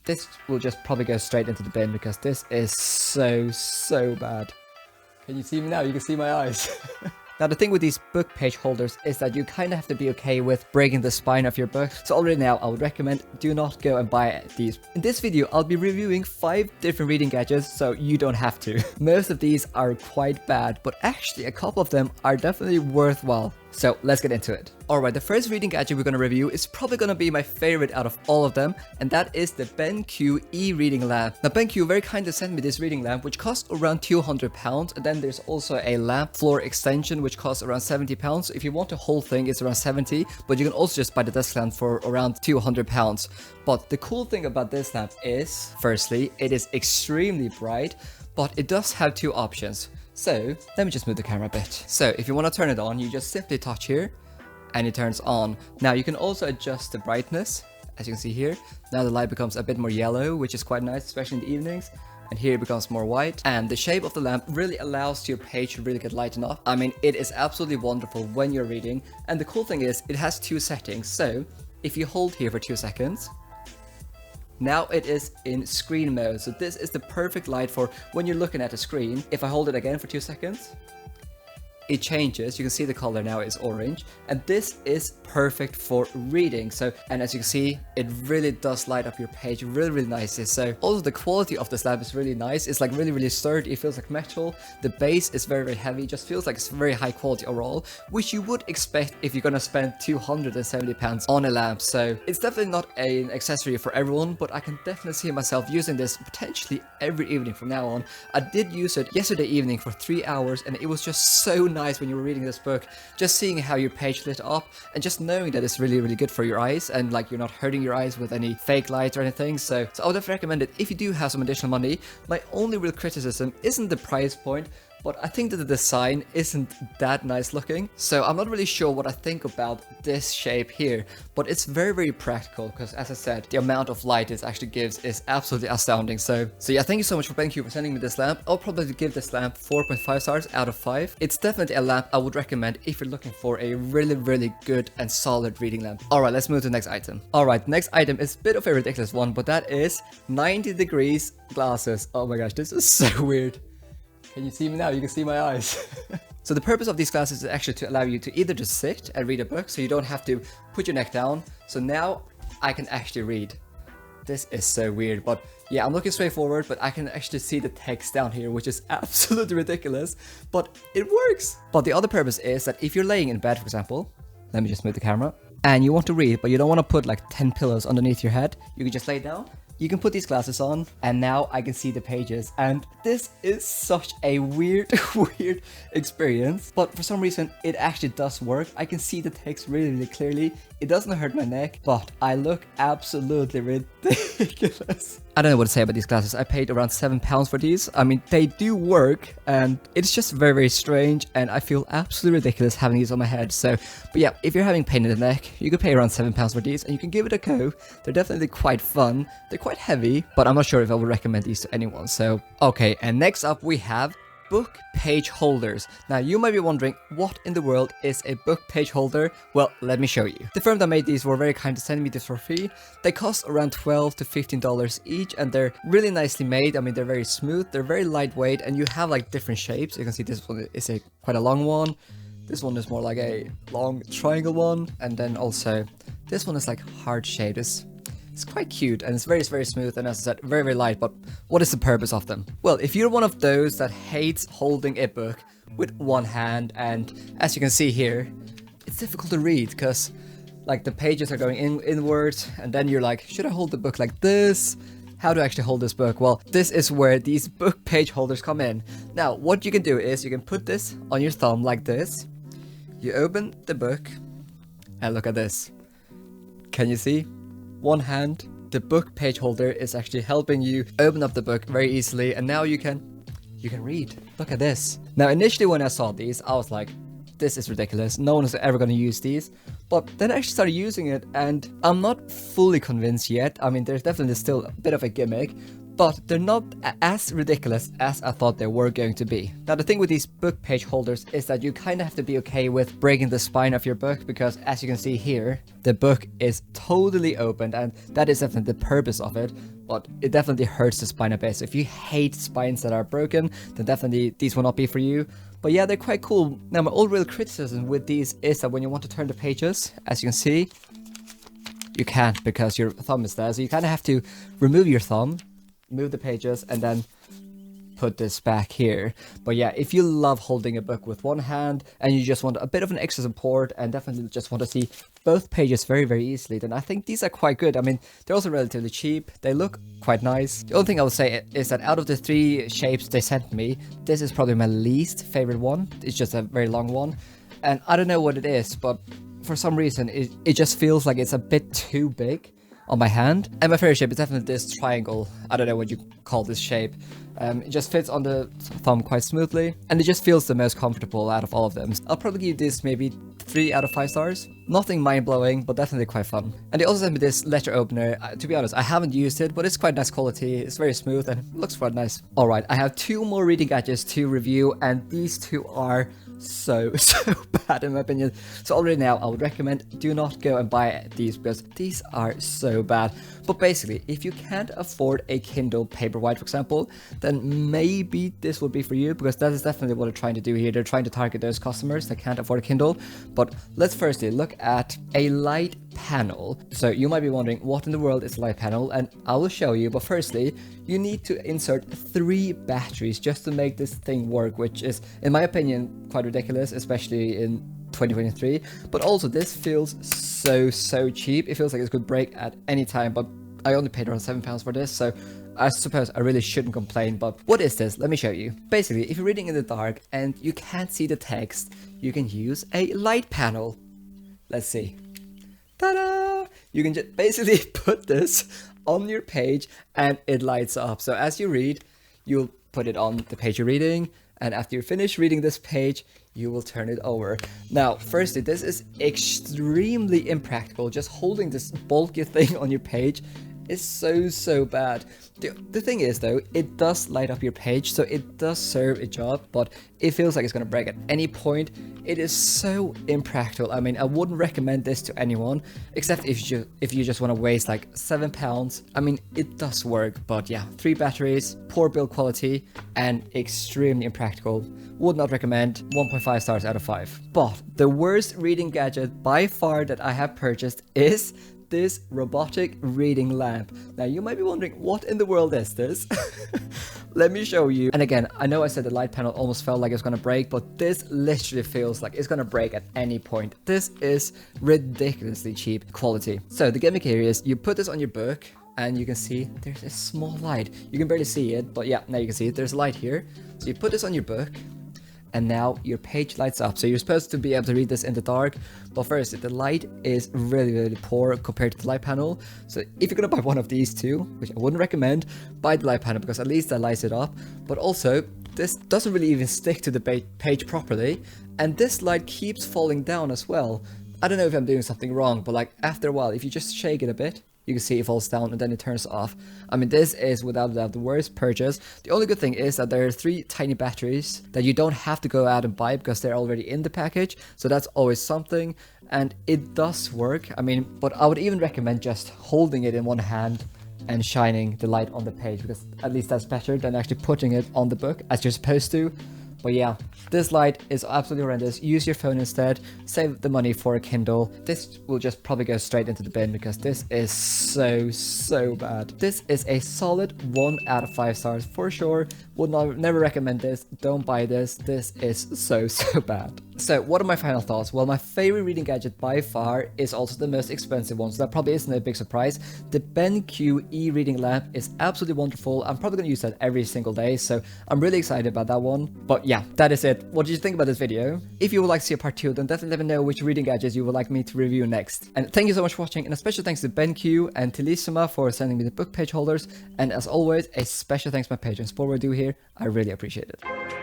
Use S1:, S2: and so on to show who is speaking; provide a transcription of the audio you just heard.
S1: this will just probably go straight into the bin because this is so bad. Can you see me now? You can see my eyes. Now the thing with these book page holders is that you kind of have to be okay with breaking the spine of your book. So already now I would recommend do not go and buy these. In this video I'll be reviewing 5 different reading gadgets so you don't have to. Most of these are quite bad, but actually a couple of them are definitely worthwhile. So let's get into it. Alright, the first reading gadget we're going to review is probably going to be my favorite out of all of them, and that is the BenQ Reading Lab. Now BenQ very kindly sent me this reading lamp which costs around £200, and then there's also a lamp floor extension which costs around £70. So if you want the whole thing it's around 70, but you can also just buy the desk lamp for around £200. But the cool thing about this lamp is, firstly, it is extremely bright, but it does have 2 options. So let me just move the camera a bit. So if you want to turn it on, you just simply touch here and it turns on. Now you can also adjust the brightness, as you can see here. Now the light becomes a bit more yellow, which is quite nice, especially in the evenings. And here it becomes more white. And the shape of the lamp really allows your page to really get lightened up. I mean, it is absolutely wonderful when you're reading. And the cool thing is it has 2 settings. So if you hold here for 2 seconds, now it is in screen mode, so this is the perfect light for when you're looking at a screen. If I hold it again for 2 seconds, it changes. You can see the color now is orange, and this is perfect for reading. So, and as you can see, it really does light up your page really nicely. So also the quality of this lamp is really nice. It's like really sturdy. It feels like metal. The base is very heavy. Just feels like it's very high quality overall, which you would expect if you're gonna spend £270 on a lamp. So it's definitely not an accessory for everyone, but I can definitely see myself using this potentially every evening from now on. I did use it yesterday evening for 3 hours, and it was just so nice when you were reading this book, just seeing how your page lit up and just knowing that it's really good for your eyes, and like you're not hurting your eyes with any fake lights or anything. So I would definitely recommend it if you do have some additional money. My only real criticism isn't the price point, but I think that the design isn't that nice looking. So I'm not really sure what I think about this shape here, but it's very practical because, as I said, the amount of light it actually gives is absolutely astounding. So yeah, thank you so much for BenQ for sending me this lamp. I'll probably give this lamp 4.5 stars out of 5. It's definitely a lamp I would recommend if you're looking for a really good and solid reading lamp. Alright, let's move to the next item. Alright, next item is a bit of a ridiculous one, but that is 90 degrees glasses. Oh my gosh, this is so weird. Can you see me now? You can see my eyes. So the purpose of these glasses is actually to allow you to either just sit and read a book, so you don't have to put your neck down. So now I can actually read. This is so weird, but yeah, I'm looking straight forward, but I can actually see the text down here, which is absolutely ridiculous, but it works. But the other purpose is that if you're laying in bed, for example, let me just move the camera, and you want to read, but you don't want to put like 10 pillows underneath your head, you can just lay down. You can put these glasses on, and now I can see the pages, and this is such a weird experience, but for some reason it actually does work. I can see the text really clearly. It doesn't hurt my neck, but I look absolutely ridiculous. I don't know what to say about these glasses. I paid around £7 for these. I mean, they do work, and it's just very strange, and I feel absolutely ridiculous having these on my head. So, but yeah, if you're having pain in the neck, you could pay around £7 for these, and you can give it a go. They're definitely quite fun. They're quite heavy, but I'm not sure if I would recommend these to anyone. So, okay, and next up we have book page holders. Now you might be wondering, what in the world is a book page holder? Well, let me show you. The firm that made these were very kind to send me this for free. They cost around $12 to $15 each, and they're really nicely made. I mean, they're very smooth, they're very lightweight, and you have like different shapes. You can see this one is quite a long one. This one is more like a long triangle one, and then also this one is like heart shaped. It's quite cute, and it's very smooth, and as I said, very light. But what is the purpose of them? Well, if you're one of those that hates holding a book with one hand, and as you can see here, it's difficult to read because like the pages are going inwards, and then you're like, should I hold the book like this? How do I actually hold this book? Well, this is where these book page holders come in. Now, what you can do is you can put this on your thumb like this. You open the book, and look at this. Can you see? One hand, the book page holder is actually helping you open up the book very easily, and now you can read. Look at this. Now initially when I saw these, I was like, this is ridiculous. No one is ever going to use these. But then I actually started using it, and I'm not fully convinced yet. I mean, there's definitely still a bit of a gimmick, but they're not as ridiculous as I thought they were going to be. Now, the thing with these book page holders is that you kind of have to be okay with breaking the spine of your book, because as you can see here, the book is totally opened, and that is definitely the purpose of it, but it definitely hurts the spine a bit. So if you hate spines that are broken, then definitely these will not be for you. But yeah, they're quite cool. Now, my old real criticism with these is that when you want to turn the pages, as you can see, you can't because your thumb is there. So you kind of have to remove your thumb, move the pages, and then put this back here. But yeah, if you love holding a book with one hand and you just want a bit of an extra support and definitely just want to see both pages very, very easily, then I think these are quite good. I mean, they're also relatively cheap. They look quite nice. The only thing I would say is that out of the 3 shapes they sent me, this is probably my least favorite one. It's just a very long one. And I don't know what it is, but for some reason, it just feels like it's a bit too big on my hand. And my favorite shape is definitely this triangle. I don't know what you call this shape. It just fits on the thumb quite smoothly, and it just feels the most comfortable out of all of them. I'll probably give this maybe 3 out of 5 stars. Nothing mind-blowing, but definitely quite fun. And they also sent me this letter opener. To be honest, I haven't used it, but it's quite nice quality. It's very smooth and looks quite nice. Alright, I have 2 more reading gadgets to review, and these 2 are so bad in my opinion. So already now I would recommend do not go and buy these, because these are so bad. But basically, if you can't afford a Kindle Paperwhite, for example, then maybe this will be for you, because that is definitely what they're trying to do here. They're trying to target those customers that can't afford a Kindle. But let's firstly look at a light panel. So you might be wondering, what in the world is a light panel? And I will show you. But firstly, you need to insert 3 batteries just to make this thing work, which is, in my opinion, quite ridiculous, especially in 2023. But also, this feels so cheap. It feels like it could break at any time, but I only paid around £7 for this, so I suppose I really shouldn't complain. But what is this? Let me show you. Basically, if you're reading in the dark and you can't see the text, you can use a light panel. Let's see. Ta-da! You can just basically put this on your page and it lights up. So as you read, you'll put it on the page you're reading, and after you finish reading this page, you will turn it over. Now, firstly, this is extremely impractical. Just holding this bulky thing on your page is so bad. The thing is though, it does light up your page, so it does serve a job, but it feels like it's gonna break at any point. It is so impractical. I mean, I wouldn't recommend this to anyone, except if you just want to waste like £7. I mean, it does work, but yeah, 3 batteries, poor build quality, and extremely impractical. Would not recommend. 1.5 stars out of 5. But the worst reading gadget by far that I have purchased is this Robotic Reading Lab. Now you might be wondering, what in the world is this? Let me show you. And again, I know I said the light panel almost felt like it's gonna break, but this literally feels like it's gonna break at any point. This is ridiculously cheap quality. So the gimmick here is you put this on your book, and you can see there's a small light. You can barely see it, but yeah, now you can see it. There's a light here. So you put this on your book, and now your page lights up. So you're supposed to be able to read this in the dark, but first, the light is really poor compared to the light panel. So if you're gonna buy one of these 2, which I wouldn't recommend, buy the light panel, because at least that lights it up. But also, this doesn't really even stick to the page properly, and this light keeps falling down as well. I don't know if I'm doing something wrong, but like after a while, if you just shake it a bit, you can see it falls down and then it turns off. I mean, this is without a doubt the worst purchase. The only good thing is that there are 3 tiny batteries that you don't have to go out and buy, because they're already in the package. So that's always something, and it does work. I mean, but I would even recommend just holding it in one hand and shining the light on the page, because at least that's better than actually putting it on the book as you're supposed to. But yeah, this light is absolutely horrendous. Use your phone instead. Save the money for a Kindle. This will just probably go straight into the bin, because this is so bad. This is a solid 1 out of 5 stars for sure. Would never recommend this. Don't buy this. This is so bad. So what are my final thoughts? Well, my favorite reading gadget by far is also the most expensive one, so that probably isn't a big surprise. The BenQ Reading Lab is absolutely wonderful. I'm probably going to use that every single day, so I'm really excited about that one. But yeah, that is it. What did you think about this video? If you would like to see a part 2, then definitely let me know which reading gadgets you would like me to review next. And thank you so much for watching, and a special thanks to BenQ and Tilissima for sending me the book page holders. And as always, a special thanks to my patrons for what we do here. I really appreciate it.